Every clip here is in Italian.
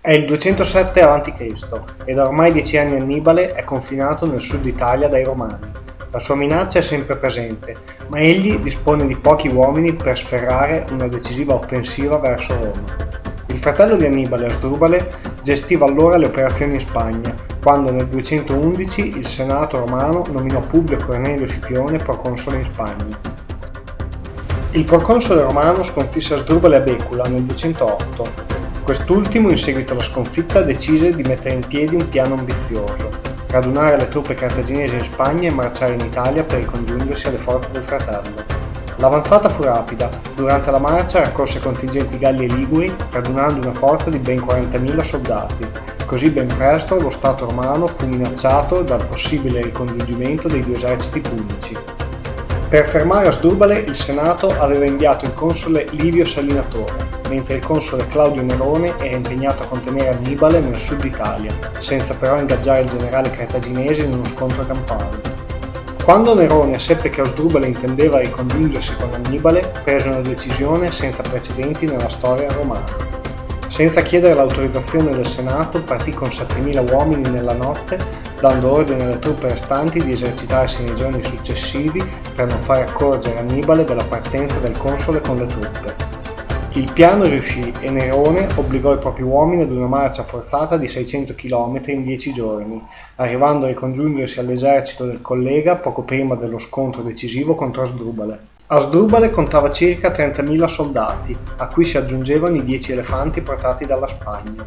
È il 207 a.C. e da ormai 10 anni Annibale è confinato nel sud Italia dai Romani. La sua minaccia è sempre presente, ma egli dispone di pochi uomini per sferrare una decisiva offensiva verso Roma. Il fratello di Annibale, Asdrubale, gestiva allora le operazioni in Spagna, quando nel 211 il Senato romano nominò Publio Cornelio Scipione proconsole in Spagna. Il proconsole romano sconfisse Asdrubale a Becula nel 208. Quest'ultimo, in seguito alla sconfitta, decise di mettere in piedi un piano ambizioso: radunare le truppe cartaginesi in Spagna e marciare in Italia per ricongiungersi alle forze del fratello. L'avanzata fu rapida. Durante la marcia raccolse contingenti galli e liguri, radunando una forza di ben 40.000 soldati. Così ben presto lo Stato romano fu minacciato dal possibile ricongiungimento dei due eserciti punici. Per fermare Asdrubale il Senato aveva inviato il console Livio Salinatore, mentre il console Claudio Nerone era impegnato a contenere Annibale nel sud Italia, senza però ingaggiare il generale cartaginese in uno scontro campale. Quando Nerone seppe che Asdrubale intendeva ricongiungersi con Annibale, prese una decisione senza precedenti nella storia romana. Senza chiedere l'autorizzazione del Senato, partì con 7.000 uomini nella notte, dando ordine alle truppe restanti di esercitarsi nei giorni successivi per non fare accorgere Annibale della partenza del console con le truppe. Il piano riuscì e Nerone obbligò i propri uomini ad una marcia forzata di 600 km in 10 giorni, arrivando a ricongiungersi all'esercito del collega poco prima dello scontro decisivo contro Asdrubale. Asdrubale contava circa 30.000 soldati, a cui si aggiungevano i 10 elefanti portati dalla Spagna.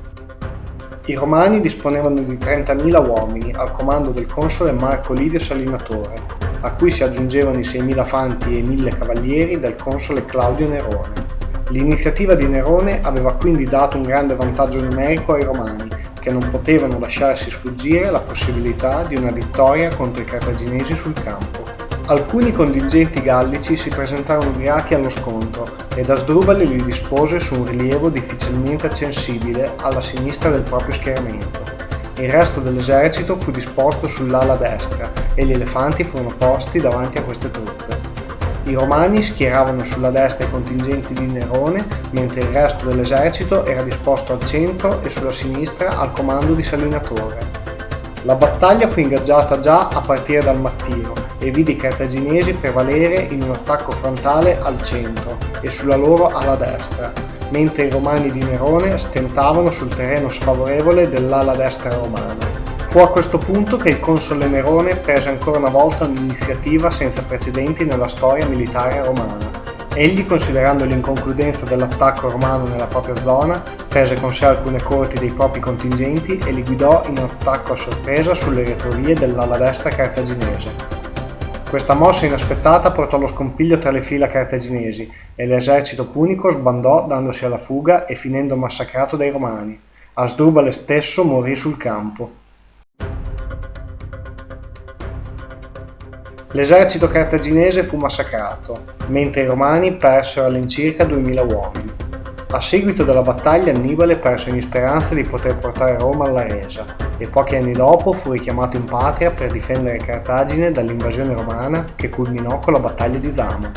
I romani disponevano di 30.000 uomini al comando del console Marco Livio Salinatore, a cui si aggiungevano i 6.000 fanti e i 1.000 cavalieri del console Claudio Nerone. L'iniziativa di Nerone aveva quindi dato un grande vantaggio numerico ai romani, che non potevano lasciarsi sfuggire la possibilità di una vittoria contro i cartaginesi sul campo. Alcuni contingenti gallici si presentarono ubriachi allo scontro ed Asdrubale li dispose su un rilievo difficilmente accessibile alla sinistra del proprio schieramento. Il resto dell'esercito fu disposto sull'ala destra e gli elefanti furono posti davanti a queste truppe. I romani schieravano sulla destra i contingenti di Nerone, mentre il resto dell'esercito era disposto al centro e sulla sinistra al comando di Salinatore. La battaglia fu ingaggiata già a partire dal mattino e vide i cartaginesi prevalere in un attacco frontale al centro e sulla loro ala destra, mentre i romani di Nerone stentavano sul terreno sfavorevole dell'ala destra romana. Fu a questo punto che il console Nerone prese ancora una volta un'iniziativa senza precedenti nella storia militare romana. Egli, considerando l'inconcludenza dell'attacco romano nella propria zona, prese con sé alcune corti dei propri contingenti e li guidò in un attacco a sorpresa sulle retrovie dell'ala destra cartaginese. Questa mossa inaspettata portò allo scompiglio tra le fila cartaginesi e l'esercito punico sbandò dandosi alla fuga e finendo massacrato dai romani. Asdrubale stesso morì sul campo. L'esercito cartaginese fu massacrato, mentre i romani persero all'incirca 2.000 uomini. A seguito della battaglia Annibale perse ogni speranza di poter portare Roma alla resa e pochi anni dopo fu richiamato in patria per difendere Cartagine dall'invasione romana che culminò con la battaglia di Zama.